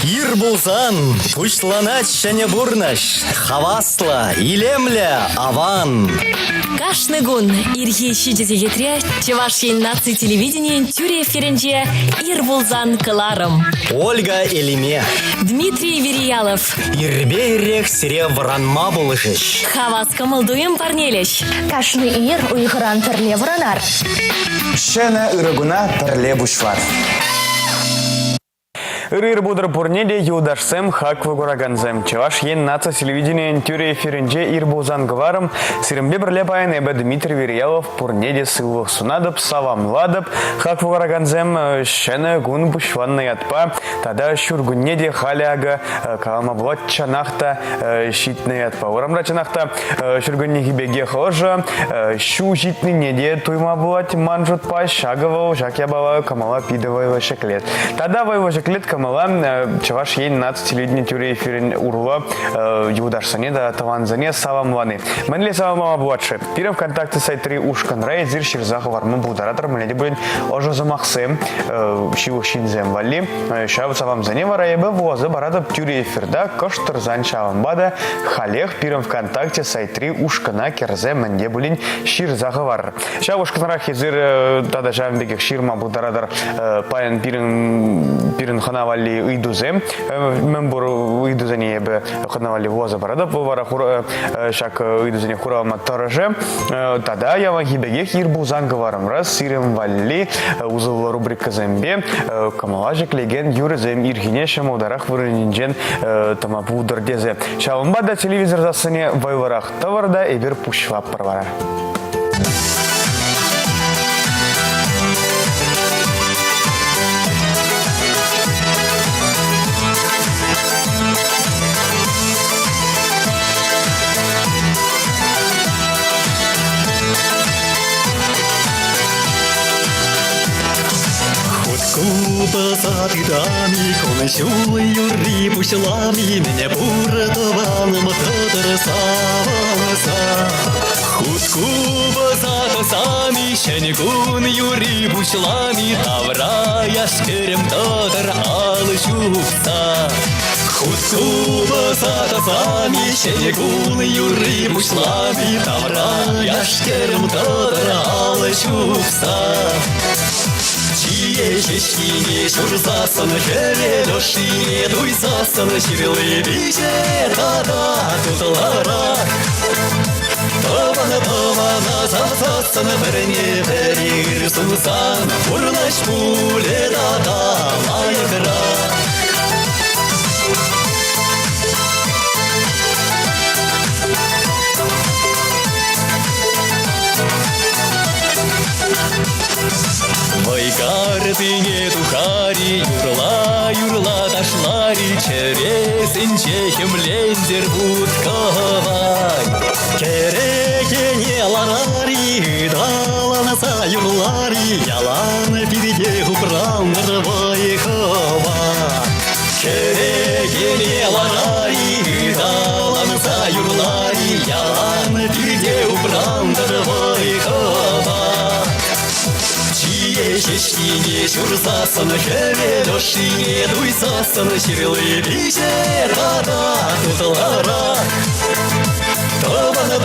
Ир булсан, пучланач және бурнаш, хавасла, илемля, аван. Кашны гун ирхи шидезе гетре, чевашин наци телевидение тюре эфиринче ир булзан кыларым. Ольга Элиме. Дмитрий Вериялов. Ирбе иррех сире вранма булышыш. Хавас кымылдуем парнелеш. Кашны ир уйгыран терле вранар. Шена ырыгуна терле бушлар. Ырыр будыр пурнеде юлдашсем хак вугураганзем. Чеваш ен наца телевидение тюре эфиринже ир булзан гварым. Сирымбе бірле баян эбе Дмитрий Вериялов пурнеде сылвых сунадып, савамладып. Хак вугураганзем шене гун бушланный атпа. Тада шургуннеде халяга калама блот чанахта щитный атпа. Урамра чанахта шургуннихи беге хожа. Щу щитный неде туйма блот манжут па шаговал. Жак я бала камала пидовая шеклет. Тада воева шеклет Камала, чаваш ен над телевидение тюре эфирин урла юдашсане да таванзане савамланы. Менле савамала буатше. Пиром контакты сайт 3 ушкан рай зир ширзах варман бударатор менеде блин ожо замахсем шиву шинзем вали шав савамзане вараебе воза барада тюре эфирда коштор занчавам бада халех пиром контакте сайт 3 ушкана керзе менде блин ширзах вар. Шав ушкан рай зир тада жамбегих ширма бударатор паян пирин хана вали уйдузем, мембур уйдузени ебе ханавали воза барада, повара хура шак уйдузени хура матараже. Тада я вам хибегех ирбузан говорам раз сирем вали узел рубрика зембе камалажик леген юрезем ирхинешем ударах вырынинжен тамапу дордезе. Шавамбада телевизор засыне вайварах таварда эбер пушва парвара. Куба за бедами, кончую рыбу селами, меня буратованным Тодор Саваса. Куба за косами, щенекунью рыбу селами, тавра яшкерем Тодор Алычуса. Куба за косами, щенекунью рыбу селами, тавра яшкерем Тодор Алычуса. Чечки шурзасан, херелёши, дуйзасан, чирилы биже, тада тутлара. Тована завзасан, верне верир сузан, урнач пуле дада майгра. Вайгардыне тухари, юрла ташлари, через инчехем лендер будковай. Керекене ларари, даланаса юрлари, ялан пидеху прандр вайхова. Керекене ларари, даланаса юрлари, ялан пидеху прандр вайхова. Чечки шурзасан, херелёши, дуйзасан, чирилы биже, тада тутлара. Тована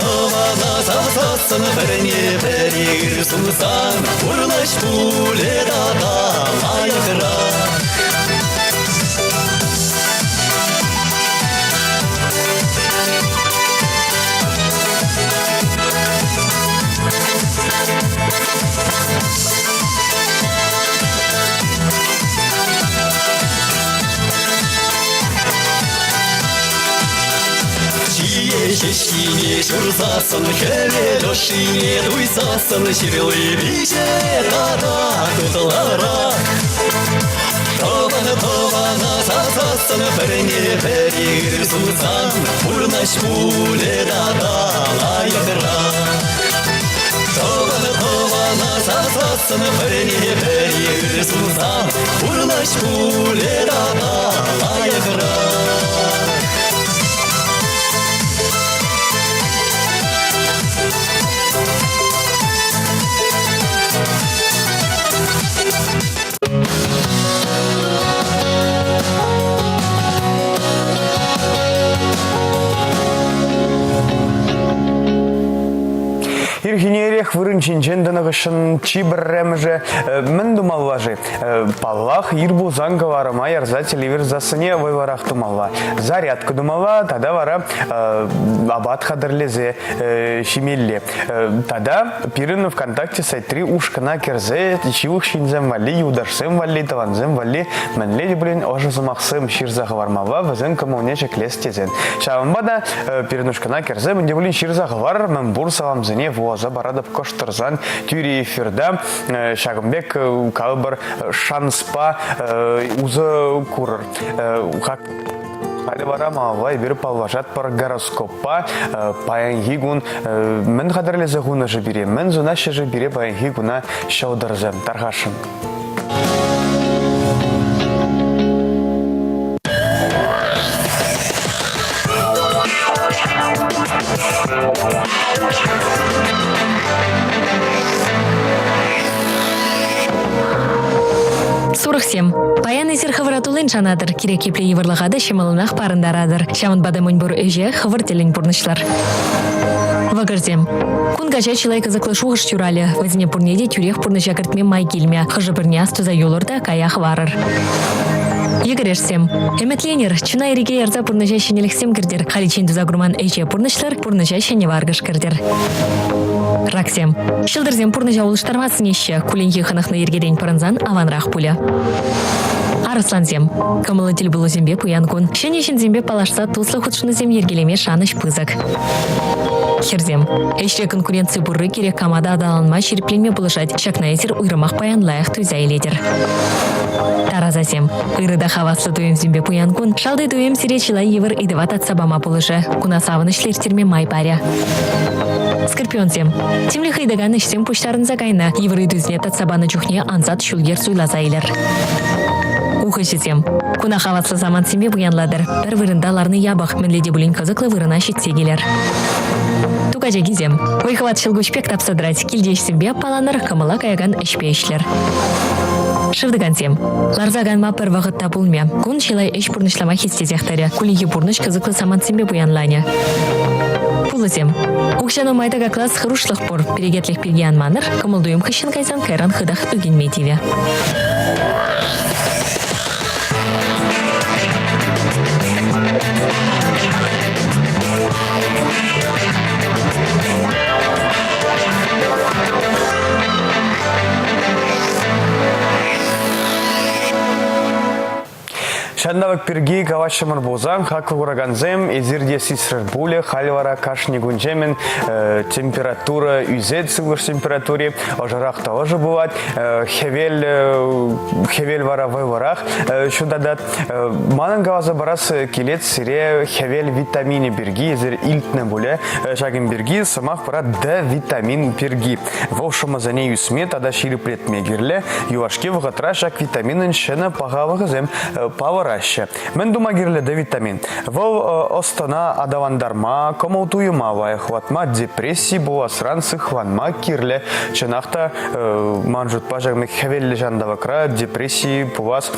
завзасан, верне верир сузан, урнач пуле дада майгра. Чечки шурзасан, херелёши, дуйзасан, чирилы биже, тада тутлара. Тована завзасан, верне верир сузан, урнач пуле дада майгра. Тована завзасан, верне верир сузан, урнач пуле дада майгра. вырын чинчен дынығышын чибірремже мін думаллажы. Паллах ирбулзан гаварыма ярза телевизасыне вайварах думалла. Зарядка думалла, тада вара абат хадырлезе шимелле. Тада пирын ВКонтакте сайтри ушкана керзе, чивых шинзем вали, юдашсем вали, таванзем вали, мен леди блин, ожа замахсем ширза гавармава, вазен коммунечек лес тезен. Шавамбада пирын ушкана керзе, мен девлин ширза гавар, мен бурсавам зене вуаза барадып коштырзан, тюри эфирда, шагымбек калбар шанспа узы курыр. Хайда барам алай бир палважат пар гороскопа паянги гун мен хадарлезе гуна же бире мен зунаше же бире паянги гуна шаударзем таргашын. Сурахсем. Паян эзер хавратулын жанадыр. Керек епле еврлығады шемалынақ парындарадыр. Шамын бадамын бұр өже хавыртелін бұрнышлар. Вагарзем. Кун гажа чилай казаклышу ғыш тюралі. Вазіне пұрнеде тюрех пұрныжа кіртме май келме. Хыжы бірне астуза юлырда каях варыр. Егерешсем. Эметленер. Чына ереге ярза пұрныжа шенеліксем кірдер. Халичин дуза гурман өже пұрнышлар пұрныжа шене варгыш кірдер. Раксем. Шылдырзем пұрныжа улыштармасын еші. Куленге ханақны ергеден пырынзан аванрақ пуля. Арысланзем. Камылы тіл бұлы зембе пуянкун. Шенешін зембе палашса туслы худшыны зем ергелеме шаныш пызык. Херзем. Эшре конкуренция бурры керек камада адаланма шерпленме бұлышать. Шакнайзер уйрымақ паян лайық түзай ледер. Таразазем. Ирыда хаваслы туем зембе пуянкун. Шалды туем сире чилай евір идыват от сабама бұлышы. Куна савыны шлертерме май паря. Скорпионзем. Темлі хайдаган ішсем пуштарын загайна. Евір идузнет от сабаны чухне анзат шулгер суйлазайлер. Ухышызем. Куна хаваслы заман сембе буянладыр. Бір вырындаларны ябық. Мінледе бұлін қызықлы вырына шетсегелер. Тугажа гизем. Ойхват шылгучпек тапсадрать. Килдеш сембе паланыр камыла каяган ішпейшлер. Шывдыгансем. Ларзаган ма бір вағытта бұлме. Кун шилай эш бұрнышлама хестезяқтары. Кулиге бұрныш қызықлы саман сембе буянланя. Пулызем. Укшану майдага класс хырушлық бұр. Перегетлік пергиян маныр. Камылдуем хышын кайзан кайран хыдах үген метиве. Шандавак пирги кавашымыр бозан, хак вураганзем, эзирде сисрер буле, хальвара кашни гунжемен, температура үзет сылгыш температуре, ожарах тоже бывает, хевель вара вайварах, шудадат, манан гаваза барас келет сире хевель витамине пирги, эзир илтне буле, шагин пирги, самах пара Д витамин пирги. Вовшыма за ней үсме, тада шири предмегерле, юашке вғатра шак витаминын шена пағавығызем павара. Мен дума гирле Д витамин. Вол остана адавандарма, комаутуюма вайхватма, депрессии буасранцы хванма кирле. Ченахта манжут пажагмек хевелли жандавакра, депрессии пуас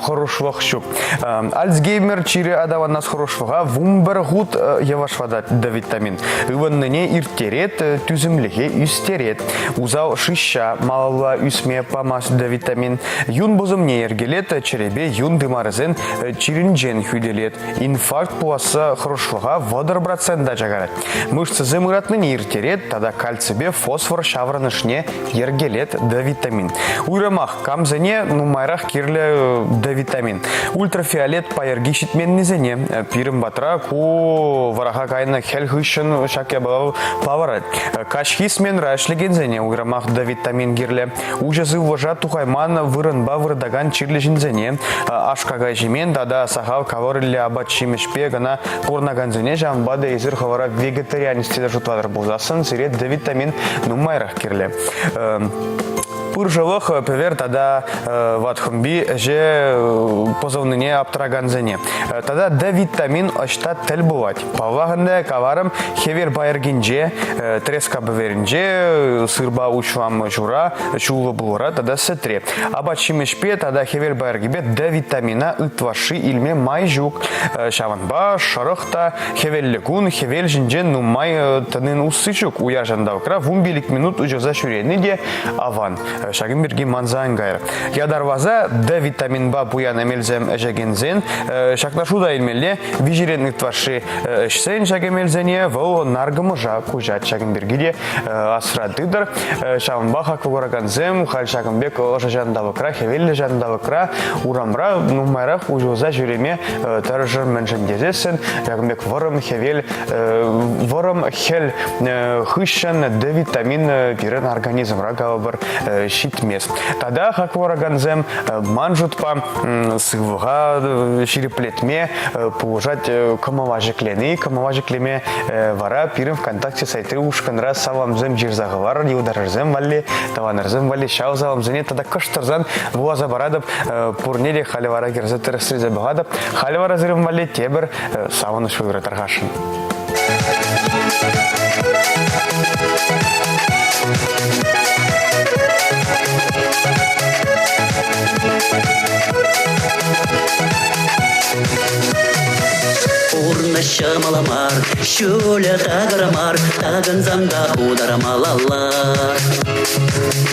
хорошвах щуп. Альцгеймер чире адаваннас хорошвага, вумбергут явашвадат Д витамин. Иванныне иртерет, тюземлеге үстерет. Узал шища, малала үсме памас Д витамин. Юн бозымне ергелет, черебе юн дымарызен чиринжен хюделет. Инфаркт пуаса хорошлыға водор процентда жагарат. Мышцы зымыратны не иртерет, тада кальцибе фосфор шавранышне ергелет Д витамин. Уйрамах камзене нумайрах кирле Д витамин. Ультрафиолет пайергишитмен низене. Пирым батра ку вараха кайна хельхышын шаке балав паварат. Кашхисмен рашлегензене уйрамах Д витамин гирле. Ужазы вожа тухайман вырынба вырдаган чирлежинзене. Ашкага жимен, дада сахав каварылі абат шимешпе гана корнаганзене жамбада езір хавара вегетарианисті жутвадыр бұлдасын, сирет Д витамин нумайрақ керле. пыржылых певер тада ватхумби же позывныне аптраганзене. Тада Д витамин ашта тел бывать. Павлаганда каварым хевер байыргинже, треска беверинже, сырба учвам жура, чулы булра, тада сетре. Аба чимешпе тада хевер байыргибе Д витамина ытваши илме майжук. Шаванба, шарыхта, хевеллекун, хевел жинжен нумай тынын усычук уяжандавкра вумбилик минут ужаза шурени де аван. Шагин бирги манзайн гайр. Ядарваза Д витамин ба буян эмелзем эжегензен, шакнашуда илмеле вижирен ытваши шсен шагемелзене вол наргымыжа кужат шагин бирги де асрадыдыр. Шаванба хаквураганзем, халь шагынбек ожажандавкра, хевелле жандавкра, урамра нумайрах ужаза журеме таржыр менжендезесен, шагынбек ворым хевел, ворым хел хыщен Д витамин пирен организм рагавыр щитмес. Тада хаквораганзем манжутпа сывга шириплетме положать камаважеклены, камаважеклеме вара пирен ВКонтакте сайты ушканра савамзем жирзаговар, юдарзем валли, таванарзем валли, шаузавамзене, тада каштарзан буаза барадып пурнеде халивара герзе терестризе багадып, халивара зырым валли тебер саваны шуйра таргашын. Урна шамаламар, шуля тагарамар, таганзамда ударамалалар.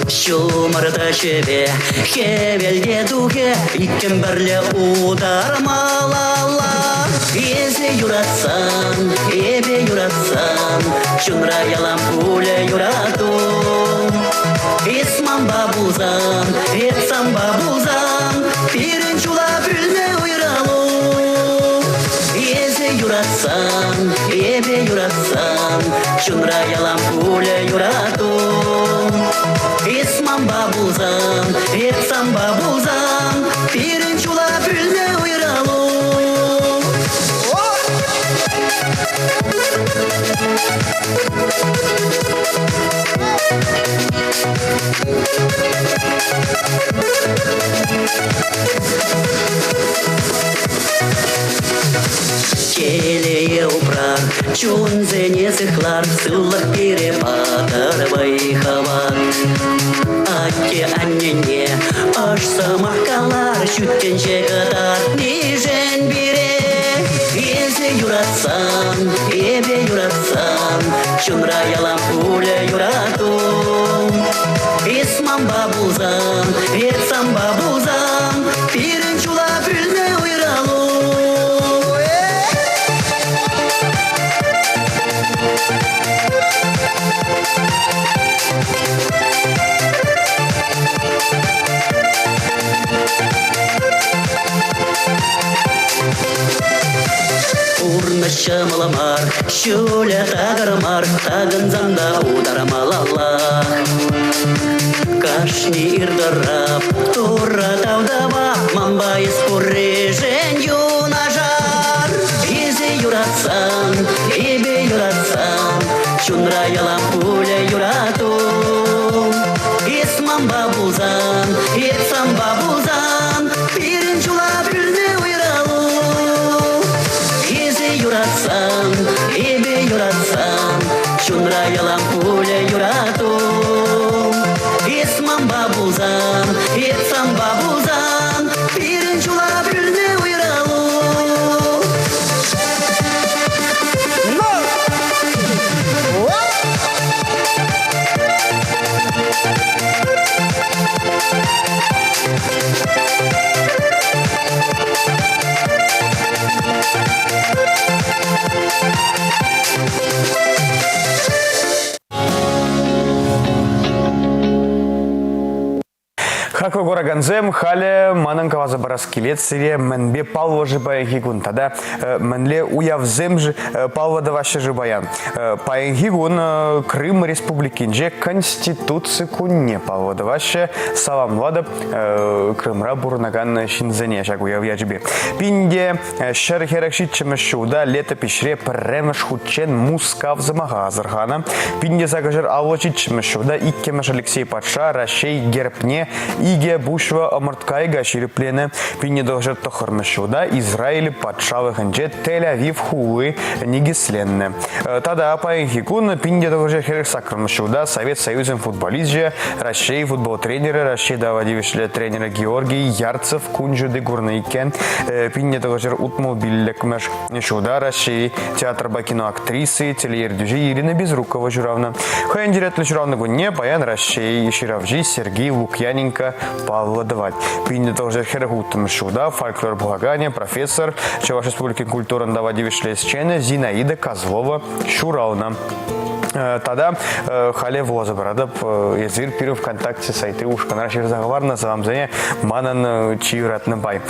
Шумарда шебе, хевелде духе, иккен бірле ударамалалар. Есе юратсан, ебе юратсан, шунра ялам пуля юрату. Исмам бабузан, etsam бабузан, пирен чула бүлме уйралу. Юратсан, ебе юратсан, шунра ялам пуля юрату. Исмам бабузан, etsam бабузан, пирен чула бүлме уйралу. Келее упрар, чунзене сыхлар, сыллах перепатар байхавар. Атке аннене, аш самахкалар, шүткен жегатар, нижен бире. Есе юратсан, ебе юратсан, шунра ялам пуля юрату. Исмам бабузан, etsam бабузан, пирен чула бүлме уйралу. Урна шамаламар, шуля тагарамар, таганзамда ударамалалар. Кашни ирдарап, тура тавдава, мамба испурежен юнажар. Изе юратсан, ебе юратсан, шунра ялам пуля юрату. Исмам бабузан, etsam бабузан, пирен чула бүлме уйралу. Изе юратсан, ебе юратсан, шунра ялам пуля юрату. Исмам бабузан, etsam бабузан, пирен чула бүлме уйралу. Гораганзем хале манан каваза бараскилет сире менбе палва жибаянхи гун. Тада менле уявзем ж палва даваще жибаян. Паянхи гун Крым республикинже конституции кунне палва даваще салам ладаб Крымра бурнаган шинзене шагу явьяджбе. Пинде шерхеракшит чемешуда летопишре премеш хучен мускав замагазархана. Пинде загажер алочит чемешуда иккемеш Алексей Патша ращей герпне иге бушва омарткайга шириплене. Пинде дожер тохармешуда Израиль патшавы ханже Тель-Авив хуы нигисленне. Тада паенхикун пинде дожер херексакармешуда Совет Союзом футболизже ращей футбол тренеры ращей давадивишле тренера Георгий Ярцев кунжуды гурнайкен. Пинде дожер утмобиллекмеш шуда ращей театр бакино актрисы телеердюжи Ирина Безрукова журавна. Хендирет журавна гунне паян ращей Ширавжи Сергей Лукьяненко Павла давать. Пинде тоже херагутом шуда фольклор Бугагане профессор Чувашской республики культуры давадивишле счене Зинаида Козлова Шуравна. Тогда хале воза брадап языр пиру ВКонтакте сайты ушка наших заговарна самзене манан чиратны бай.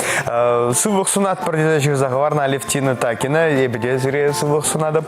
Сывых сунат продажи заговарна Алевтина Такина ебеде зире сывых сунадап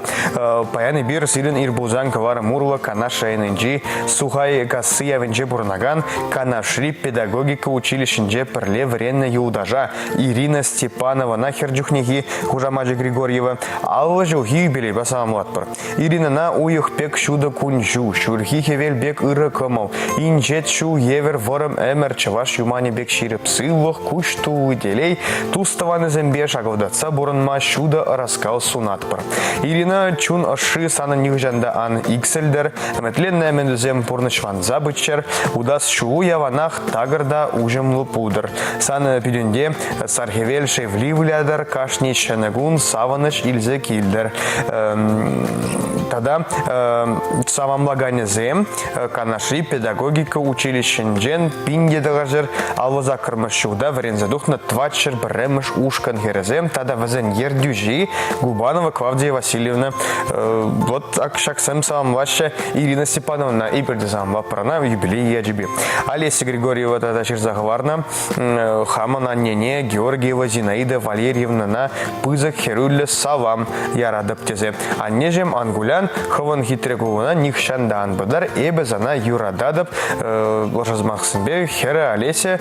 паяны бир силен ирбузан кавара мурла канаша ННЖ сухай касыя венже бурнаган канашри педагогика училищенже перле вренна юдажа Ирина Степанова нахерджухнихи Хужамаджи Григорьева алла жухи били басамлатпар Ирина на уюх шуда кунжу, шурхи хевел бек ыры кымыл, инжет шу евер ворым эмер чаваш юмани бек ширып сылвах кушту уделей, туставаны зембе шагавдатса бурынма шуда раскал сунатпар. Ирина чун ашы саны нихжанда ан иксельдер, метленная мендузем пурнышван забычер, удас шу яванах тагарда ужемлы пудр. Саны пидюнде сархевел шевливлядар кашни шенегун саваныш ильзе кильдер. Тогда самом лагане зем канаши педагогика училищенжен пинде дагажер алваза кырмышуда врензадухна твачер бремыш ушкан херезем тада вазен ердюжи Губанова Клавдия Васильевна вот акшаксем самом ваще Ирина Степановна и пердезам вапрана юбилей яджиби Олеся Григорьева тада черзаговарна Хамана Нене Георгиева Зинаида Валерьевна на пызак херулля салам ярадаптезе аннежем ангулян хаван хитрегуна нихшандан бадар эбе зана юрададап размахсынбе хера Олеся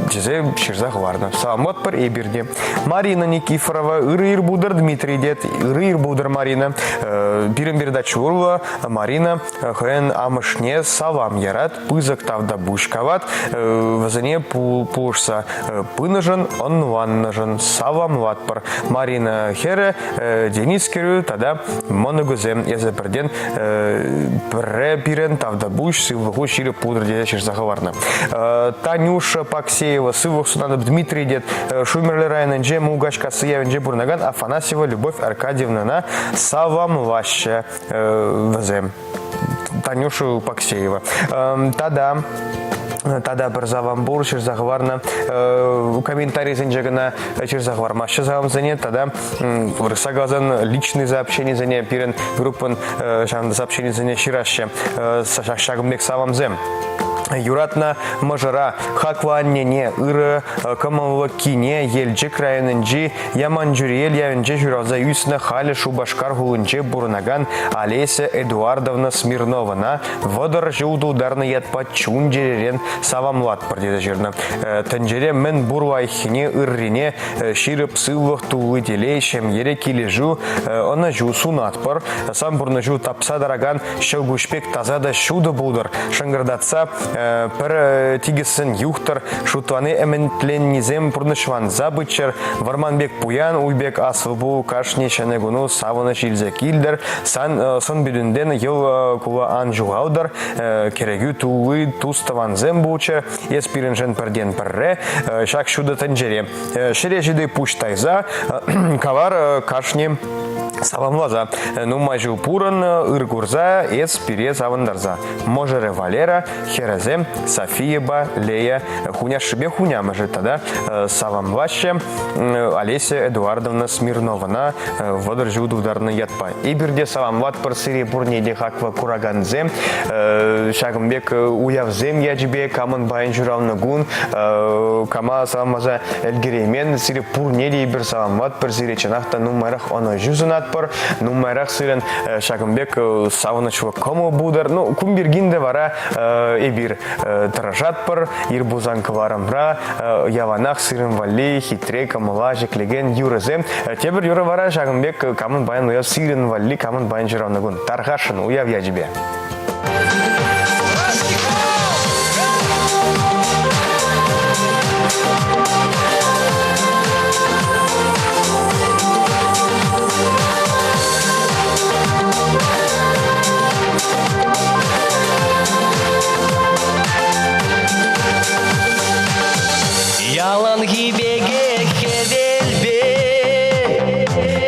джезе ширзаговарна саламот пар эбирде Марина Никифорова ырыр будар Дмитрий дед ырыр будар Марина бирен чурла Марина хэн амышне салам ярат пызак тавда бушкават вазане пушса пынажан онваннажан салам латпар Марина хера Денис Кирю тада моногузем язеперден пирен тавда буш сывлыгу шире пудр дедешир заговарна. Танюша Паксеева сывлых сунадап Дмитрий дед Шумерлер Райненже Мугачка Сыявенже Бурнаган Афанасьева Любовь Аркадьевна на Савам Ваща вазем. Танюшу Паксеева. Тогда барзавамбур черзаговарна комментарий зенджагана черзаговарма щазавам зене тогда рысагазан личные сообщения зене пирен группан сообщения зене щираще шагмбек савам зем Юратна мажара хаква нене ыры камалва кине елджи крайнынджи яманджурел явенже журавза юсна хали шубашкар гулынже бурнаган Олеся Эдуардовна Смирнована водор жуду ударна ятпа чунджерен савамлат пардеда жерна тенджере мен бурвайхине ыррине ширып сылвах тулы делей шем ере килежу она жу сунатпар сам бурнажу тапса дараган шелгушпек тазада шуда будыр шангардатса пер тигесен юхтар шутваны эментленнизем низем пурнышван забычер Варманбек Пуян уйбек асвыбу кашни шенегуну савана шилзе килдер сон бирюнден ел кула анжугаудар керегю тулы туставан зембучер еспиренжен перден перре шак шуда тенджере шережиды пуштайза кавар кашни Савамлаза, ну мажу пуран, ыргурза, эс перец авандарза. Можере Валера, Херезе, Софиеба, Лея, хуня шибе хуня, может тогда Савамлаще, Олеся Эдуардовна Смирновна, водор жуду ударна ятпа. Иберде Савамлат парсире пурнеде хаква кураганзе, Шагамбек уявзем яджбе, каман байн журавна гун, кама Савамлаза эльгеремен, сире пурнеде ибер Савамлат парсире чанахта нумерах она жузунат пар, нумерах сирен Шагамбек саванычва кому будар, ну кумбергинде вара ибир таражат пар, ирбузан кварамра, яванах сирен вали, хитре, камалажик, леген, юрезем, тебер юра вара Шагамбек каман байн уяв сирен вали, каман байн журавна гун, таргашын уяв яджбе. Яланги беге хевелбе,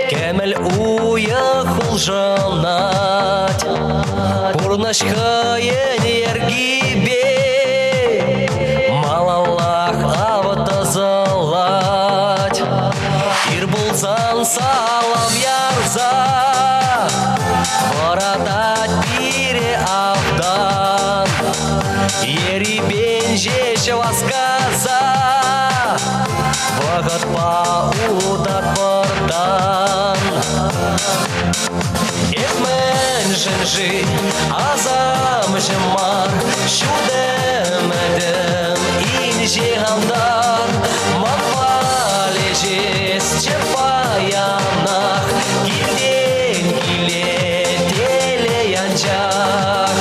кемел уя хулжанат, пурнашка енергибе, малаллах аватазалат, ирбулзан салам ярза, воратат пире авдан, ери бенжеше васказа. Вагат па удар пордан Этмен женжи азам жемар Шудемедем инжи гамдар Мапалежес черпаянах Гилен гиле теле янчах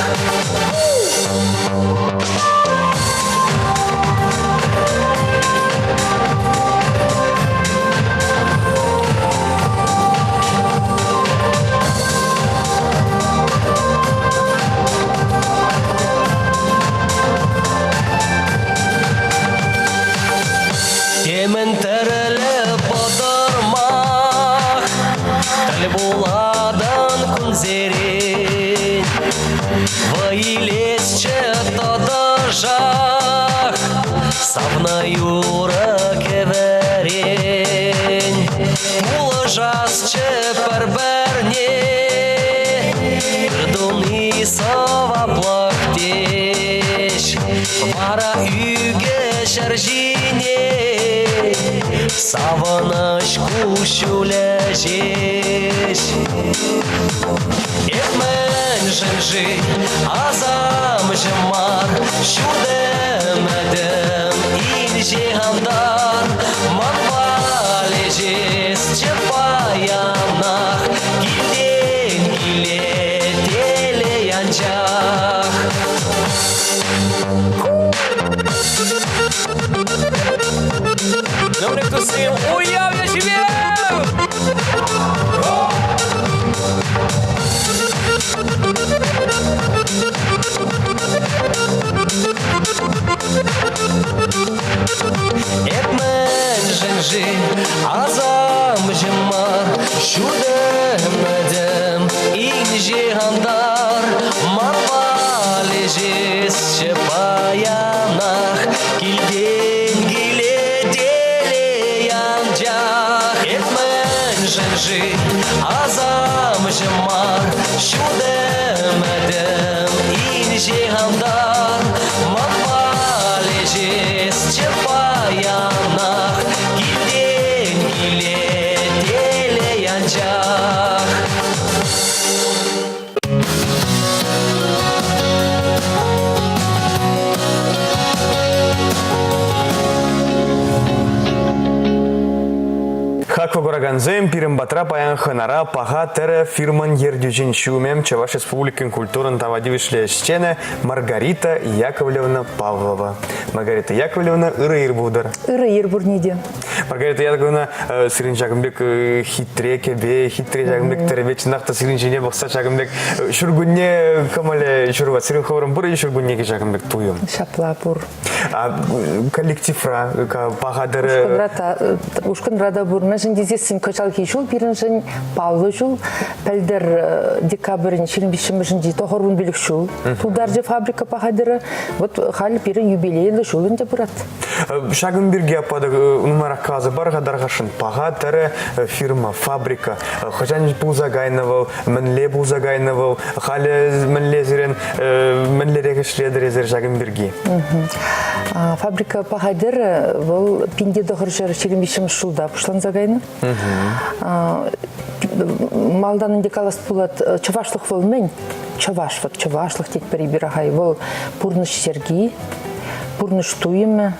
Темен тереле подырмақ, тілі буладан күнзерен, вайлесче тодыжақ, савна юра кеверен, улы жасче пәрбәрне, үрдуны сава плақтеш, бара үйге шәржіне, Саваныш кушулежеш Этмен женжи азам жемар Шудемедем инжи гамдар Мапалежес чепаянах Гилен гиле теле янчах Добре косим, уяв я живем! Этмен женжи азам жемар Шудемедем инжи гамдар Мапалежес чепаянах Гилден гиле теле янчах Этмен женжи азам жемар Шудемедем инжи гамдар Мапалежес чепаянах Гилден гиле теле янчах Хаква Гораганзем, Пирембатра, Паян Ханара, Пага, Тере, Фирман, Ердюджин, Шумем, Чаваш Республикин культурен Тавадивишле Щене, Маргарита Яковлевна Павлова. Маргарита Яковлевна, Ирбудар. Ирбурниде. Маргарита, я такой сирин жагымбек хитре кебе, хитре жагымбек теребеч нахта сирин жине бақса жагымбек шургунне камале шурва сирин хаварым бұры шургуннеге жагымбек туйым. Шапла бур. Коллективра, пахадыры. Ушкын рада бур. Мәжін дезесін көчал кейшул, бірін жын паллы жул, пәлдер декабрін, шерін бішімі жын дейді, тоғырын білік шул. Тулдар же фабрика пахадыры, вот халі бірін юбилейлі шулын де бұрат. Шагымберге апады нумараказы барға дарғашын пахадыры фирма, фабрика. Хожан бұзагайнывыл, мінле бұзагайнывыл, халі мінле зірен, мінле регішледі резер Шагымберге. Фабрика пахадыр бұл пинде доғыр жары шерімбешім шулда пұшлан загайны. Малданын декаласт бұлат чывашлық бұл мен, чывашлық тек бірі бір ағай. Бұл бұрныш серги, бұрныш туйымы.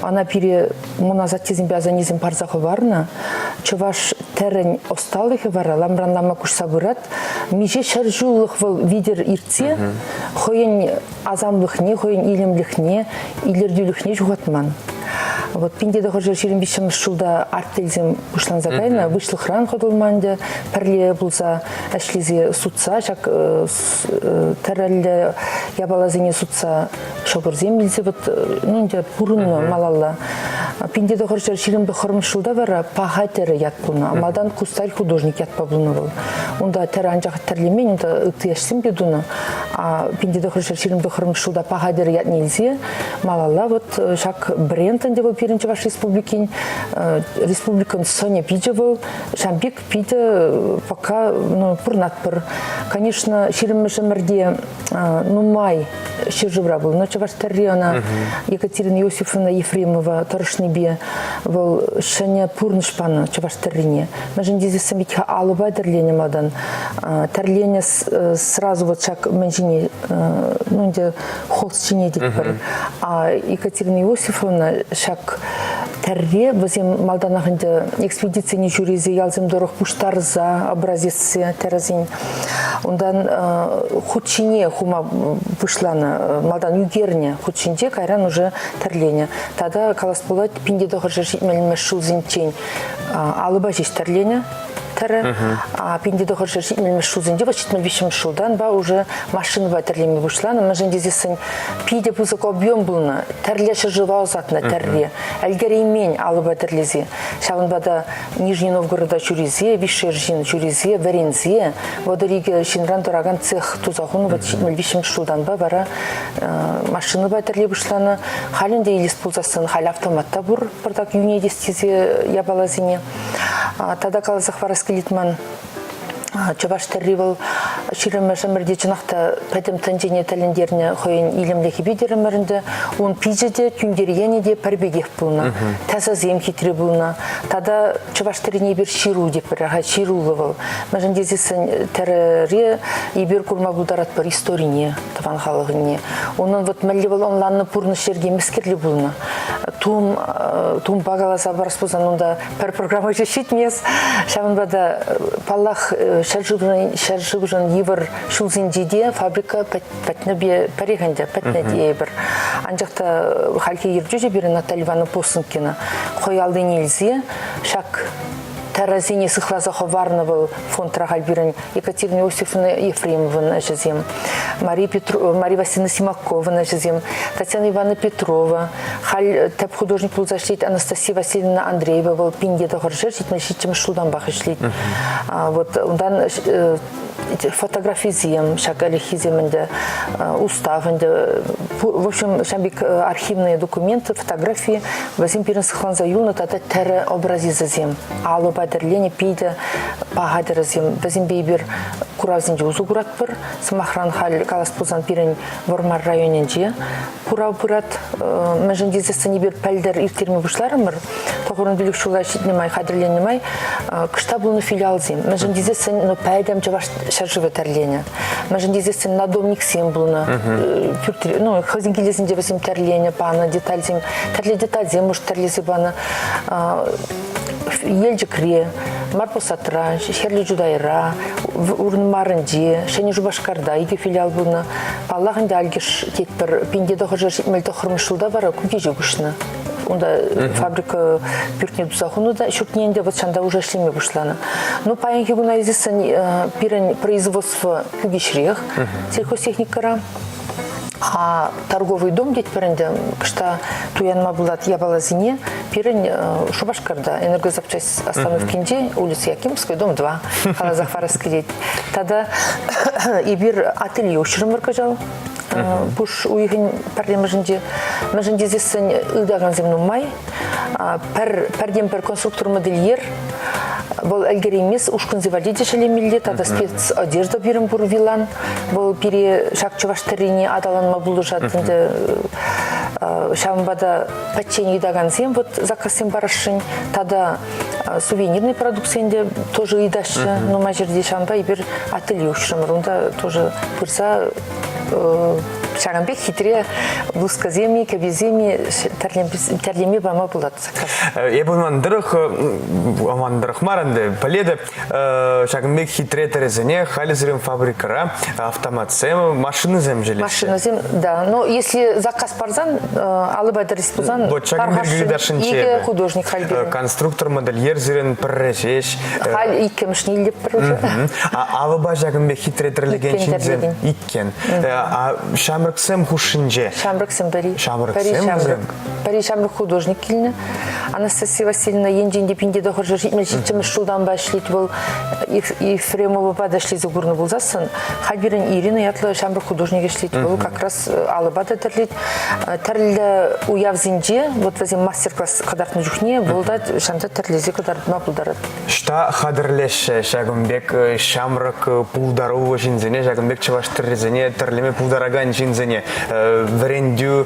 Ана пире мұназат тезін бязанизм парзақы барына, чываш тәрін осталығы бара, ламранлама күш сабырат, меже шаржулық бұл видер иртсе, хойын азамлықне, хойын илемлікне, илерділікне жұғатман. Вот пиндеде хожер шерин бишем шулда арттелзем бушлан загайна, вышлых ран ходылманде, перле булза әшлизе сутса, шак тәрәлі ябалазене сутса шобырзем билзе, вот, ну, инде пурынны малалла. Пиндеде хожер шерин бихорым шулда вара паға тәрі ят бұлна, амадан кусталь художник ят пабылны был. Онда тәрі анжағы тәрлемен, онда үкті яшсен бедуна, а пиндеде хожер шерин бихорым шулда паға тәрі ят нельзе, малалла, вот, шак брендінде был первенче ваш республикан Соня Пиджевал, Шамбик Пита пока, ну, пурнатпыр. Конечно, шириммешемерде, ну, май ширжевра был, но чаваш тарриона Екатерина Иосифовна Ефремова, Тарышнебе, был Шаня Пурнышпана, чаваш таррине. Мәжін дезе самитха алыба тәрлене мадан. Тәрлене сразу вот шак мәнжине, ну, где холстчине декпір. А Екатерина Иосифовна шак тәрре, бізем малданағында экспедицияне жүрезе ялзым дұрық пұштарза, образесы тәрізін. Ондан худшине хума вышланы, малдан югерне худшинде кайран уже тәрлене. Тада калас болады пинде доғыр жашит мәлімі шул зинчен алыба жеш тәрлене. А пинде доғыр жашит мәлімі шул зинде, вачитмел вишем шулдан, ба уже машинова тәрлеме вышланы. Мәжін дезесін пиде пузык объем бұлны, тәрлеші жыва озатына тәрре. Әлгері имен алыба тәрлезе. Шавынбада Нижний Новгорода жүрезе, Вишержин жүрезе, Варензе. Водыриге шинран тұраған цех тузағын вачитмел вишем шулдан ба бара машинова тәрле вышланы. Халінде елес пулзасын, хал автоматта бұр, бардак юне дестезе ябалазине. Тада қалазақ вараске литман чаваш тәрривал ширемі жамырде жынақта пәдім тәнжене тәліндеріне қойын илімлігі бедерімірінде, он пиджеде, күндерияне де пәрбегев бұлна, тәза зем хитре бұлна. Тада чаваш тәріне бір ширу деп бір, ширулы бұл. Мәжін дезесін тәріре ебер күрма бұлдарат бір историне, таван қалығыне. Оның вот мәлі бұл онланны пұрны шерге мескерлі бұлна. Тум бағаласа барас бұзан, онда пәр программа жешет мес. Шавынбада паллах шаржыбжан евір шулзиндеде фабрика пәтнебе пәрегенде, пәтнеде ебір. Анжақта халке ерджеже бірі Наталья Ивановна Посынкина. Қойалды нельзе, шак тәрәзіне сықлазақы варны был фонд трағал бірін Екатерина Иосифовна Ефремовна жезем, Мария Васильевна Симаковна жезем, Татьяна Ивановна Петрова, хал тәп художник был зашлит Анастасия Васильевна Андреева был пинде доғыр жер, жетмешітчім шулдан бақы шлит. Вот, ондан фотографизиям, шак әліхиземінде, уставында, в общем, шамбик архивные документы, фотографии, вазим пирен сықлан заюлны, тата тәрі образи зазем. Алу бәдірлене пейді бағадыр зем, вазим бейбір куравзінде ұзу құрат бір, сымахран хал калас пұзан пирен Вормар районенде курав бұрат, мәжін дезесіне бір пәлдер иртерме бұшларымыр, тоғырын білік шулай шетнемай, қадірленемай, кышта бұлны филиал зем, мәжін дезесін пәйдем жаваш шаржывы тәрлене, мәжін дезесін надомник сем бұлны, хозин келесінде вазим тәрлене, баны деталь зем, тәрле деталь зем, мұш тәрлезе баны, елжікре, марпосатра, шерлі жудайра, урын марынде, шәне жубашқарда, еге филиал бұлны, паллағында әлгеш кетпір, пенде доғы жер жетмелді құрмышылда бара, күге жегішіні. онда фабрика пюртне дузахуну да шутненде вот шанда уже шлеме бушлана. Ну паянки гуна изисан пирен производство кюгишрех сельхозтехникара. А торговый дом деть пиренде, что туянма булат ябалазине, пирень Шубашкарда, энергозапчасть остановкинде, улица Якимская, дом 2, Халазахфаровский деть. Тогда и бир ателье ушрым варкажал. Буш уйгин парлемажинде, мажинде здесь ыдаган земну май, пардем пер конструктор модельер. Был альгеримис, ушкун завалить шелемилли, тогда спец одежда бирим бурвилан, был пере шакчеваштарине адалан мабулужатынде шамбада печенье даганзем, вот закасем барашин, тогда сувенирной продукциянде тоже идаши, но мажерде шамба и бир ателье ушрамрунда тоже пырса Шаганбек хитре блузказеми, кабиземи, терлеми бама булат. Я был мандырых маранды, поледы Шаганбек хитре терезене, хализрем фабрикара, автоматсем, машины земжели. Машины зем, да. Но если заказ парзан, алыбайда респузан, пархаши, художник хальберин. Конструктор, модельер зерен прорежеш. Халь икем шнилли проже. А вы ба Шаганбек хитре терлегенчинзем иккен. А Шамраксем хушинже. Шамраксем Пари. Шамраксем. Пари Шамрак художник кильне. Анастасия Васильевна енжинде пинде дохожа жить мельчичем шулдан башлить был и Фремова подошли за горну был засан. Хальберин Ирина ятла Шамрак художник шлить был как раз алыбада терлить. Терле уявзинже вот возим мастер-класс кадартны жухне был да шанта терлезе кадартма пулдарат. Шта хадырлеш Шаганбек Шамрак пулдару жинзене Шаганбек чаваш терлезене терлеме пулдараган жинзене врендю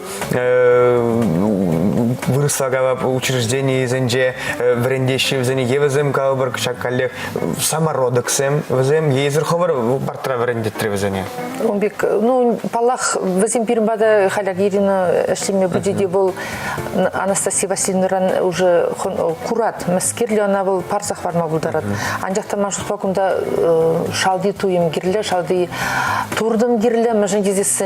вырыслагава учреждение зенже врендеши взене евзем калбар шакалех самородоксем взем езерховар партра врендетри взене. Умбек ну палах возим пирмбада халяк Ирина шлеме будеде был Анастасия Васильевна уже курат маскерли она был парсах варма булдарат. Анжакта машут пакунда шалди туем гирле шалди турдым гирле мажен здесь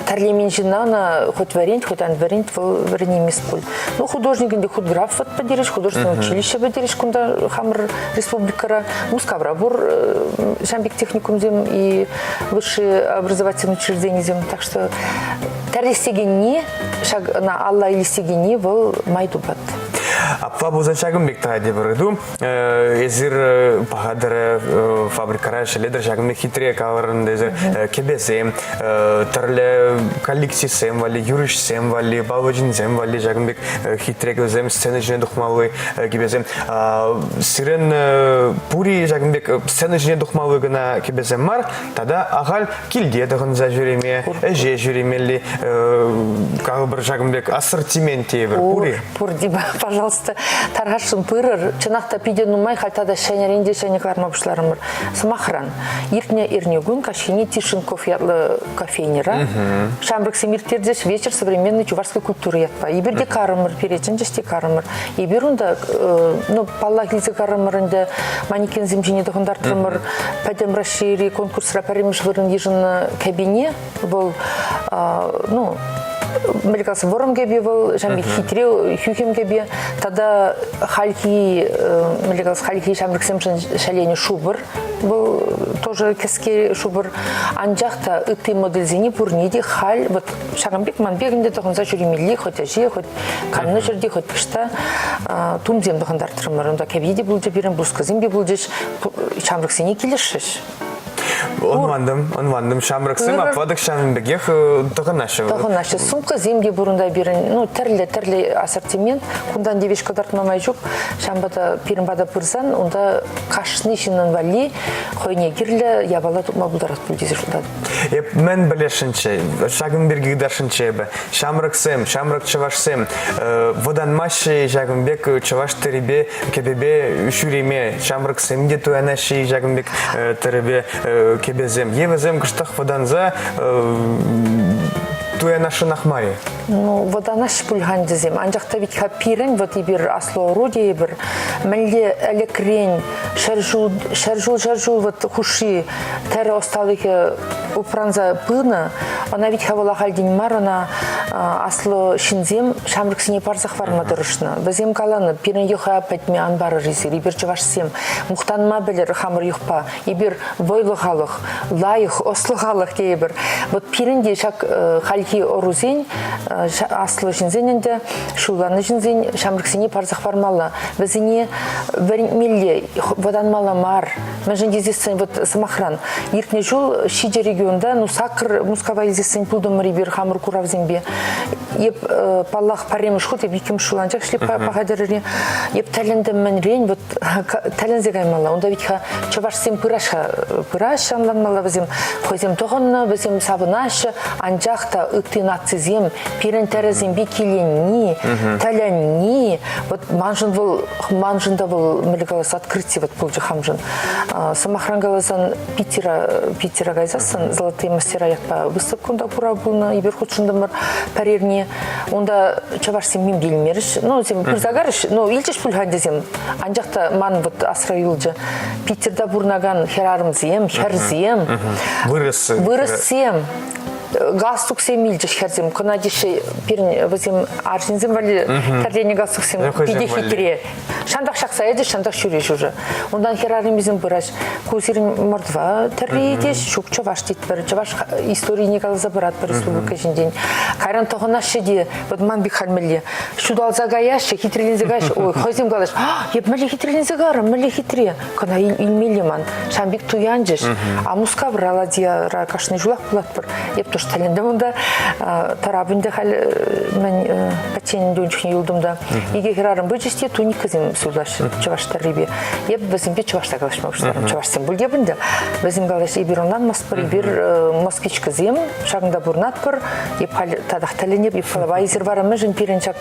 тарлемин жинана хоть варент, хоть анварент в ренимиспуль. Ну художник инде худграф вот подерешь, художественное училище подерешь, кунда хамр республикара, мускаврабур, Шамбек техникум зем и высшее образовательное учреждение зем. Так что тарлестегени, шаг на Алла или стегени был майдубат. Апа бузан Шаганбек таде бирду. Эзир пахадыр фабрикара шеледер Шаганбек хитре каларын дезер кебесем, терле коллективсем вали, юришсем вали, балважинсем вали Шаганбек хитре кебесем сцена жіне духмалы кебесем. Сирен пури Шаганбек сцена жіне духмалы гына кебесем мар, тада ағал килде дығын за жүреме, әже жүремелі калбыр Шаганбек ассортименте бір пури. Пурдиба, пожалуйста, таргашын пырыр, чынақта пиде нумай, хальтада шәнеренде шәнекларма бұшларымыр. Самахран, иртне ирнегун, кашини Тишинков ятлы кофейнера. Шамбрак семиртердеш вечер современной чувашской культуры ятпа. Иберде карымыр, перечен жесте карымыр. Иберунда, ну, паллах лизе карымырынды, манекен земжине дұғындардырымыр, пәдем расшири конкурс рапаремеш вырын ежін кабине был, ну, Мелькался вором геби был, Шамбек хитрел, хюхем геби. Тогда хальки, мелькался хальки Шамбек шалени шубр был тоже кески шубр. Анжахта эти модель зени пурниди халь вот Шаганбек манбегінде тоқын за жүремелли, хоть ажи, хоть канны жерди, хоть пішта тумзем тоқындар тұрмыр. Онда кебиде бұл жеберін, бұлсқызым бе бұл жеш Шамбек сені келешіш. Он вандым Шамраксем, а падок Шаганбекех тоғынашы. Тоғынашы. Сумка земге бұрында берін, ну, тәрлі ассортимент, кундан девеш кадартмамай жоқ, Шамбада пирімбада пырсан, онда қашысны ішінен вали, қойне керлі, ябала тұтма бұлдарат бүлдесі жылдады. Мен білешінше, Шаганберге даршынше бі, Шамраксем, Шамрак Чавашсем, водан машы Шаганбек Чаваш теребе, кебебе үшіреме, Шамраксемде туянашы Шаганбек теребе, кебезем, евезем кыштах воданза туя наши нахмари. Ну, водонаш пульгандезем. Анжақта ведь хапирен, вот и бир аслоуроди, и бир мәлде элекрень, шаржул, вот хуши, терра осталыхе упранза пына, она ведь хавала хальдень мар, она аслы шинзем шамрыксине парзах варма дұрышны. Бізем каланы пирен юха пәтме анбары ризир, ибір чывашсем, мұқтанма білер хамыр юхпа, ибір бойлы халық, лайық, ослы халық кейбір. Вот пиренде шак халки орузен, аслы шинзенінде, шуланы шинзен шамрыксине парзах вармалы. Бізіне милле воданмалы мар, мәжін кезесін вот самахран. Иркне жол шиде регионда, ну сакр мускава изесін пулдымыр ибір хамыр куравзенбе. Еп паллах паремыш хут, еп икім шуланчак шлеп пағадырыре. Еп тәлінді мәнрен, вот тәлінзе гаймала. Онда витха чавашсем пыраш анланмала бізем. Хойзем тоғынны, бізем сабынашы, анжақта үктен атсызем, пирен тәрізембе келенни, тәлінни. Вот манжында бұл мілігалас открытие вот бұл жахамжын. Самахрангалазан Питера гайзасын, золотые мастера якпа выставкунда пура бұлны, ибер худшындымыр пәрерне. Онда чавашсем мен білмеріш. Ну, зем пырзагарыш, ну, илчеш пүлхандезем. Анжақта ман вот асра юлжы. Питерда бұрнаган херарымзем, херзем. Вырысем. Галстук семилж херзем, конадиши пирн возим аржинзем вали тарлени галстук сем биде хитре. Шандах шакса еде, шандах шуреш уже. Ондан хераримизм быраш. Кузирин мордва тарлидеш, шук чаваш титпер, чаваш истории не галза брат по республике день. Кайран тогона шеди, вот ман бихальмели. Шудал загаяши, хитрелин загаяши. Ой, хозим галаш. Еп мали хитрелин загара, мали хитре. Кона илмели ман. Шамбик туянжеш. А муска брала дия ракашны жулак платпер. Еп то тәлінді мұнда тарабында мен пәтенің дөңчіхне юлдымда. Еге херарым бөжесте туник кізім сүлдашы чаваштар ребе. Еп бізімбе чавашта қалашмағыштарым. Чаваштым бұл ебінде. Бізім қалаш ебір онан маспыр, ебір москвич кізім, шағында бұрнатпыр, еп тадақ тәлінеп, еп вайзер барымы жын перенчак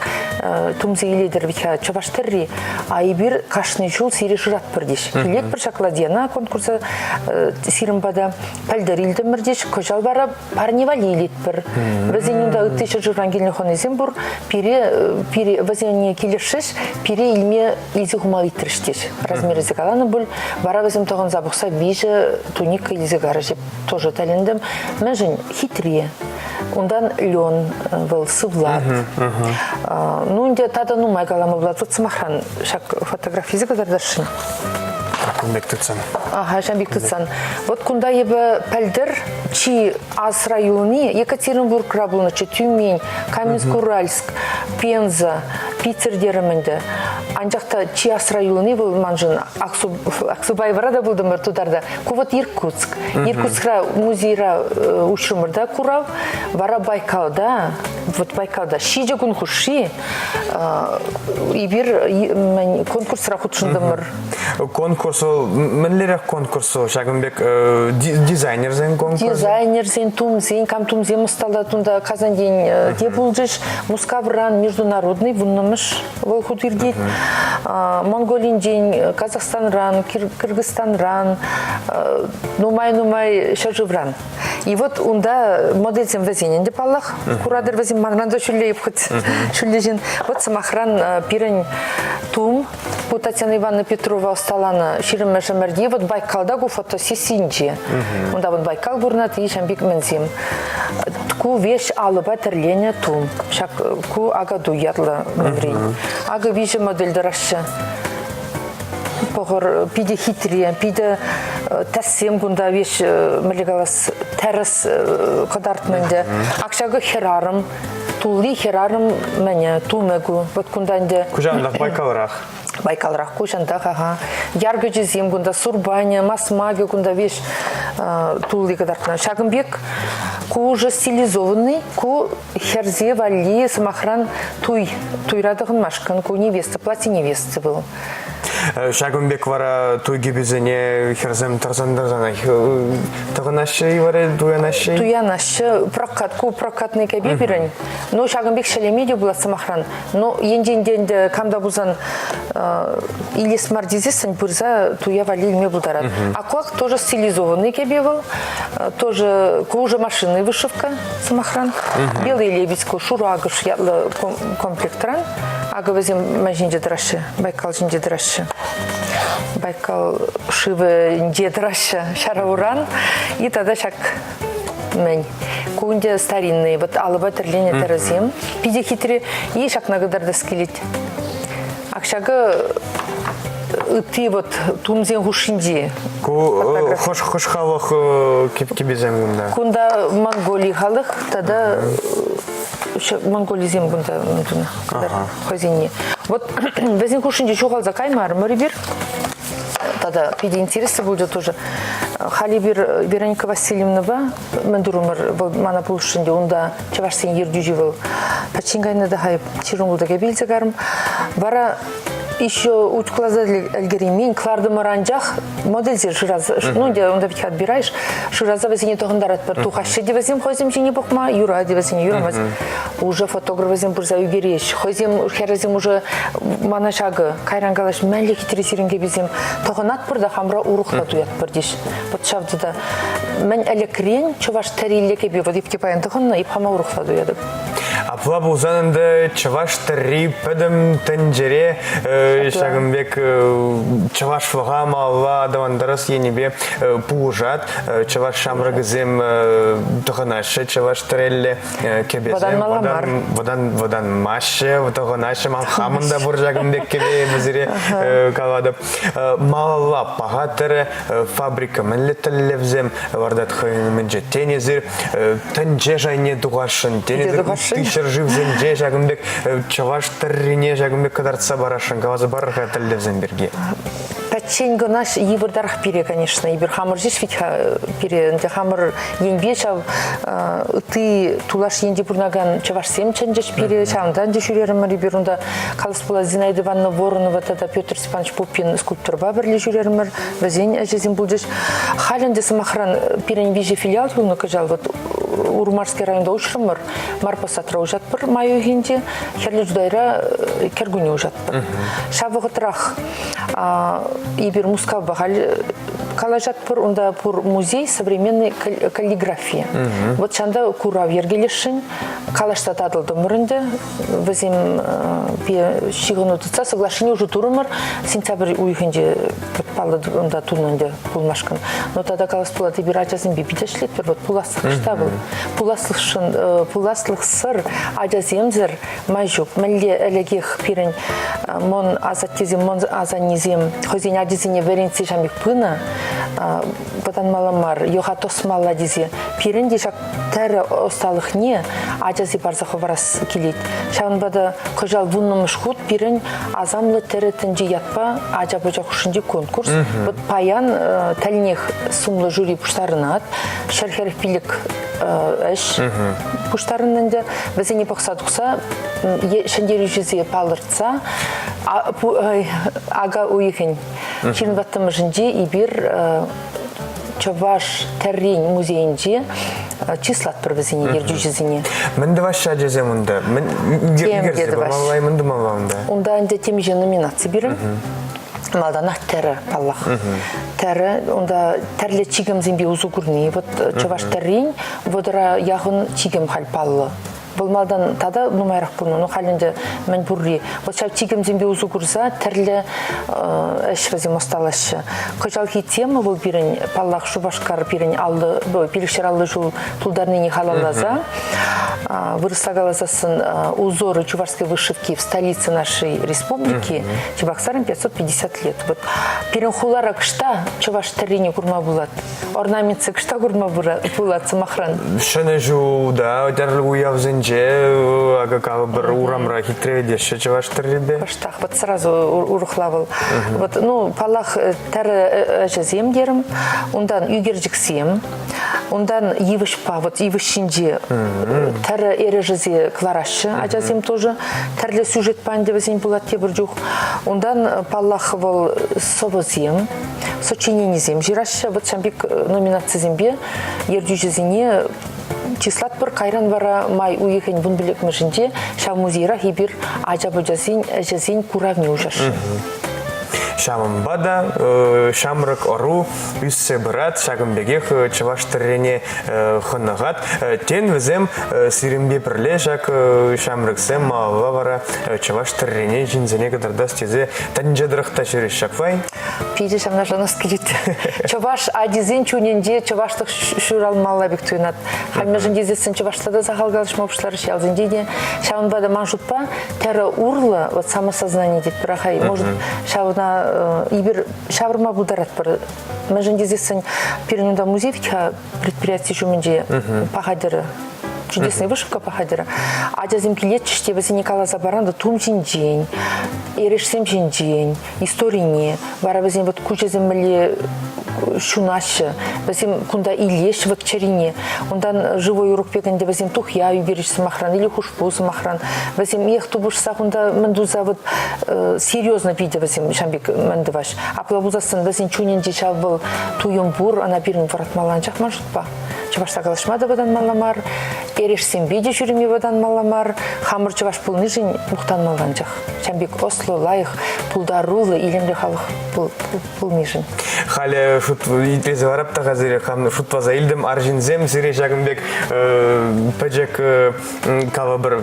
тумзы еледір вика чаваштар ре, а ебір қашны жол сире жыратпыр деш. Келет бір шакладена конкурса сирімбада пәлдер елдімір деш, көжал бара парнева лилит бір. Бізен онда үттеші жұрған келін қонезен бұр, бізен келешіш, пире илме илзі ғумал иттіріштеш. Размер ізі қаланы бұл, бара бізім тоғын забықса бейжі туника илзі ғары жеп тоже тәліндім. Мен жын хитре, ондан лен был, сывлад. Ну, онда тада нумай қаламы бұлад, вот самахран шак фотографизі қадардаршын. Шамбек тұтсан. Ага, Шамбек тұтсан. Вот кунда ебі пәлдір, чи аз районы, Екатеринбург рабылны, чи Тюмень, Каменск-Уральск, Пенза, Питер дерімінді. Анжақта чи аз районы бұл манжын, Аксубайвара да бұлдымыр тударда. Ку вот Иркутск. Иркутскра музейра ушымырда курав, вара Байкалда, вот Байкалда. Шиже күн хуши, ибір конкурсра худшындымыр. Конкурс ол, мінлерек конкурс ол, Шагынбек дизайнерзен конкурс? Дизайнерзен, тумзен, кам тумзен мұсталда тұнда қазан ден де бұл жүш, Мускавран международный, вұннымыш ол худырдейд. Монголин ден, Казахстанран, Кыргызстанран, нумай шажывран. И вот онда модельзен вазенен деп Аллах, курадыр вазен манранда шүллейіп құд шүллежен. Вот самахран пирен тум, по Татьяна Ивановна Петрова осталана ширим мәшімірде, вот Байкалда ку фотосесинче. Онда вот Байкал бурнат и Шамбек мензем. Ку веш алыба тірлене тум. Шак ку ага дуятлы мемрей. Ага вижу модельді рашы. Погор пиде хитрия, пиде тәссем күнда веш мілігалас тәріс қадартменде. Акшағы херарым, тулли херарым мәне, тумегу. Вот күнданде... Күжандақ Байкалырақ. Байкалырақ күжандақ, ага. Яргы жезем күнда, Сурбаня, Масмаги күнда веш тулли қадартмен. Шагынбек ку уже стилизованный, ку херзе, вали, самахран туйрадығын машқын, ку невеста, платье невесты был. Шагынбек вара туйги бізіне херзем тарзандарзанай. Тағынашы вара туянашы? Туянашы, прокатный кәбе берін. Но Шагынбек шалемеде бұла самахран. Но енден-денді камда бұзан илес мардезесін бұрза туя вали илме бұлдарад. Акуак тоже стилизованный кәбе был. Тоже уже машинный вышивка самахран. Белый лебедьку, шурагыш ятлы комплектран. Ага візем мәжінде дырашы, Байкал жінде дырашы. Байкал шивы нде дырашы, шара уран. И тогда шак мен. Кунде старинный, вот алыба терление терезем. Пиде хитре и шакна гадар да скелет. Акшагы ты вот тумзен гушинди. Хош халық кебезем гунда. Кунда Монголии халық, тогда Монголия зем гунда хозяйни. Вот возин гушинди чухал за каймар, морибир. Тогда пиде интересно будет тоже. Халибир Вероника Васильевна, мендурумар мана пулшинди, онда чавашсен ердюживал. Пачингайна да хайп чирунгуда кебилзегарм. Бара еще учклазали альгеримин, кларды маранжах, модельзер шураза, ну, где он давить отбираешь, шураза возьми тогда тухаши девозим, хозим жени бухма, юра девозим, юра возим, уже фотограф возим бурза югереш, хозим херазим уже манашага, кайрангалаш мәлі хитресеринге безим, тоғанат бұрда хамра урухла дуят бірдеш. Вот шавдыда, мен әлі крен, чуваш тариле кебе, вот ипке паян тоғанна, ипхама урухла дуяды. Апла бұлзанында чаваш тарри пөдім тәнжере Шагымбек чаваш ваға малла давандарас енебе пуғжат, чаваш шамрагызем тұғынашы, чаваш тарелі кебезем, водан машы, тұғынашы малхамында бұр Шагымбек кебе бізіре каладып. Малла пағатыры фабрика мінлі тіллевзем, вардат қойынымен жеттенезір, тәнже жайне дұғашын, тенезір түйшір живзен же Шагымбек чаваш таррине Шагымбек кадарца барашын. Газы барыға тілдевзен берге. Пәтченгі наш ебірдарық бере, конечно. Ебір хамыр жеш ведь бере. Хамыр енбе чав ты тулаш енде бұрнаган чаваш сем чәнжеш бере. Чавындан де жүрерім ебір. Онда қалыс бола Зинаида Ивановна Воронова, тада Петр Степанович Пупин скульптурба бірле жүрерімір. Вәзен әжезен бұл жеш. Халінде сымақыран перен веже филиал тұлыны кажал. Урмарский районда ұшырымыр. Марпасатыра ұжатпыр майы үйінде. Херлі жудайра кергуне ұжатпыр. Шавығытырақ ебір мускав бағал калажатпыр, онда пұр музей современной каллиграфии. Вот шанда курав ергелешін, калашта тадылды мұрынды, візім шиғын ұтыца, соглашение уже турымыр, сентябрь уйхынде палы онда турнынды пулмашкын. Но тада калас пулаты бір ажазын бебидешлет, вот пуласлық штабыл. Пуласлық сыр ажаземзір майжук, мәлі әлегех пирен мон азаттезем, мон азанезем, хозин ажазине веренці жамик пына, потан маламар, йоға тосмалла дезе, пирен дежак тәрі осталық не, ажази барзақы варас келет. Шағын бада қожал вуннымыш худ, пирен азамлы тәрі тінжі ятпа, ажа бөжақ үшінде конкурс. Вот паян тәлінех сумлы жюри пұштарынат, шәрхеріх пилік әш пұштарынынды, бізіне пақсадықса, шәндері жүзе палыртса, ага уйхын. Кейін баттымы жінде ибір Чаваш Террень музейінде числат бір бізіне, ерджу жүзіне. Мінді ваша жазем онда? Темдеді ваш. Мінді малауында? Онда әнде темеже номинация бірім. Малданақ тәрі паллах. Тәрі, онда тәрлі чигім зімбе ұзу күріне. Вот Чаваш Террень, водыра яғын чигім хал паллы. Бұл малдан тада нумайрақ бұны, ну халінде мән бұрри. Вот шау тигім зімбе ұзу күрза, тәрлі әшвазим осталашы. Қожалғы тема бұл бірін, паллақ шубашқар бірін алды, пилікшер алды жыл тұлдарныне халалаза. Вырыслагалазасын узоры чувашской вышивки в столице нашей республики, Чебоксарам 550 лет. Вот бірін хулара кышта Чуваш Террине курма булат. Орнаменцы кышта курма булат самахран. Шыны жу, да, өтерлі уявзын ага бір урамра хитрее Чаваш Терриде. Кыштах, вот сразу урухлавыл. Вот, ну, палах тәрі әжезем дерім, ондан үйгерджіксем, ондан евішпа, вот евішінде тәрі әрежезе кларашы әжезем тоже, тәрлі сюжет пандевізен болат тебір жүх. Ондан палах был собозем, сочиненезем жирашы, вот шамбек номинациязембе ердюжезене числат бір қайран бара май уйхен бұн білік мүшінде шау музейра хибір ажабы жазин куравне ұжаш. Шамбада, шамрак ору, үссе брат, шагымбегех, чаваш тірене хынығат. Тен візем сирімбе бірле, жак шамраксем мауға вара чаваш тірене жинзене кадарда стезе танжадырықта жүреш шаквай. Пиде шамна жанас келет. Чаваш адизен чуненде чаваштық шуралмалла бек туйнат. Хамме жіндезесін чаваштада захалгалыш мопшылары шалзендене. Шамбада манжутпа, тәрі урлы, вот самосознание дед бірахай. Может, шавна ибір шавырма бударат бір. Мы жіндезесін перенуда музейка предприятие жуменде пахадыры. Чудесная вышивка пахадыра. А жазым келет чеште бізі Никола Забаранда тумжин день, ерешсем жин день, истории бара бізім вот куча земле шунашы, бізім кунда илеш вот чарине, ондан живой урок пегенде бізім тухя юбережсі махран или хушпузы махран, бізім ех тубышса кунда мандуза вот серьезно виде бізім шамбек мандываш. Аплабузасын бізім чуненде шал был туйым бур, ана бірін варат маланчақ манжутпа. Чавашта галышмада бадан маламар, ерешсем биде жүріме бадан маламар, хамыр чаваш пулны жин мухтан маланчах. Чамбек Осло, лайық, пулдарулы, илемлі халық пулны жин. Халі шут итрезі варап та қазірі, шут ваза илдім аржинзем, сире жагымбек пәджек кава бір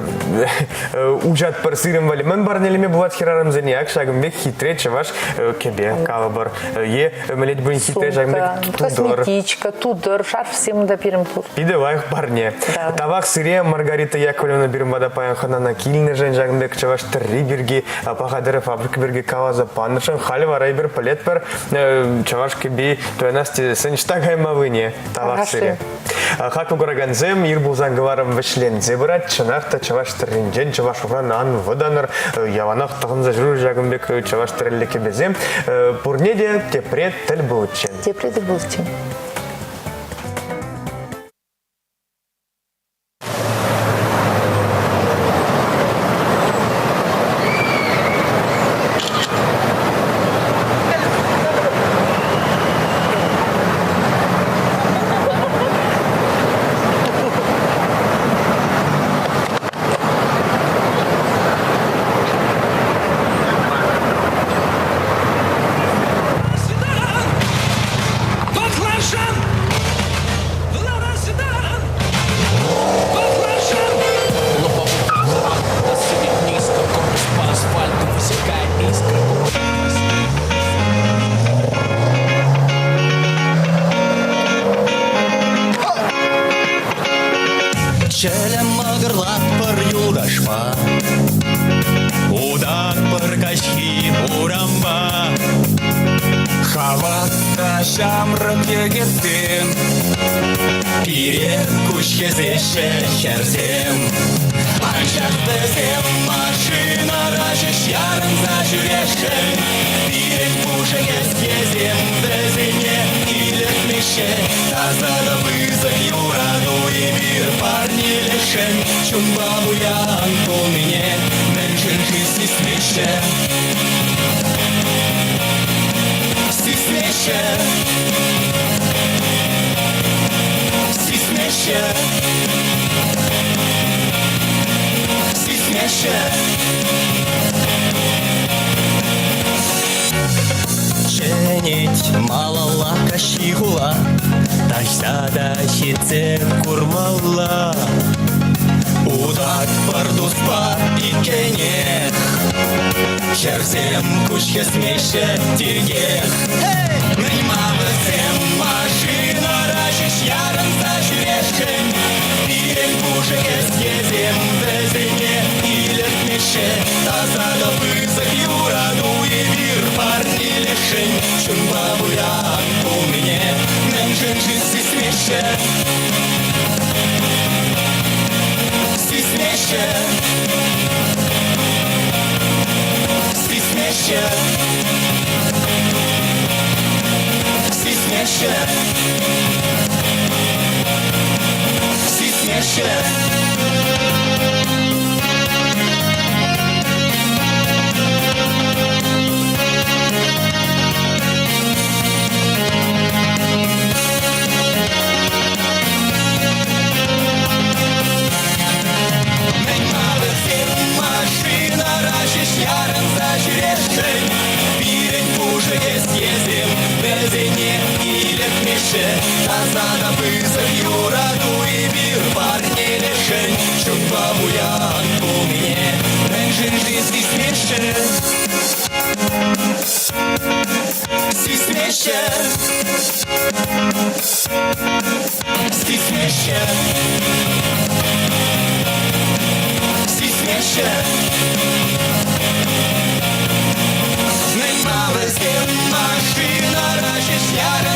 ужат бір сирым вали. Мен бар нелеме буват хирарым зәне, ак жагымбек хитре чаваш кебе кава бір. Е, мәлет бұн хитре жагымбек тудор. Косметичка, тудор, шарф всем да берем тут. Иде лайық барне. Тавақ сире Маргарита Яковлевна берем бада паян ханана киліне жан жагымбек чаваш тірри берге, пахадыры фабрика берге каваза панышын, халі варай бір палет бір чаваш кеби туянасти сынчта гаймавыне тавақ сире. Хакы Гураганзем, Ирбулзан говорам вышлензе брат, чынақта чаваш тірринжен, чаваш уран ан выданыр, яванақ тұғынза жүру жагымбек чаваш тіррілі кебезем. Пурнеде тепред тіл бұлытчен. Тепред тіл бұлытчен. Челем мағырлап бір юдашпа, удак бір кашки урамба. Хаватта шамрын егеттен, пирек күшкезеші шәрзем. Аншақ бізем машинара жеш ярынза жүрешін, пирек мұжы ескезем бізіне илетмеші. Тазада вызов юраду и мир парни лешен, чумба буян пол мне, меншин жизни смеше. Смеше, смеше, смеше. Женить малала кашигула, ташсада хитсе курмалла. Удак пардуспа икенех, шерзем кушке смеше тиргех. Мен мавызем машина рашиш ярынса жүрешін, пирек мужик ескезем бізіне илетмеше. Тазада вызов юраду и мир парни лешін, чумба буян бұл мне, мен жынжысы смеше. Смеше, смеше, смеше, смеше. Машина рашиш ярынса жүрешін, зене і летміше, та знана визов'ю раду і бір парні лишень, щоб бабуян у мене, ренжин жизни смеше. Свисмеще, свисмеще, свисмеще. Нема везде машина, рачеш, я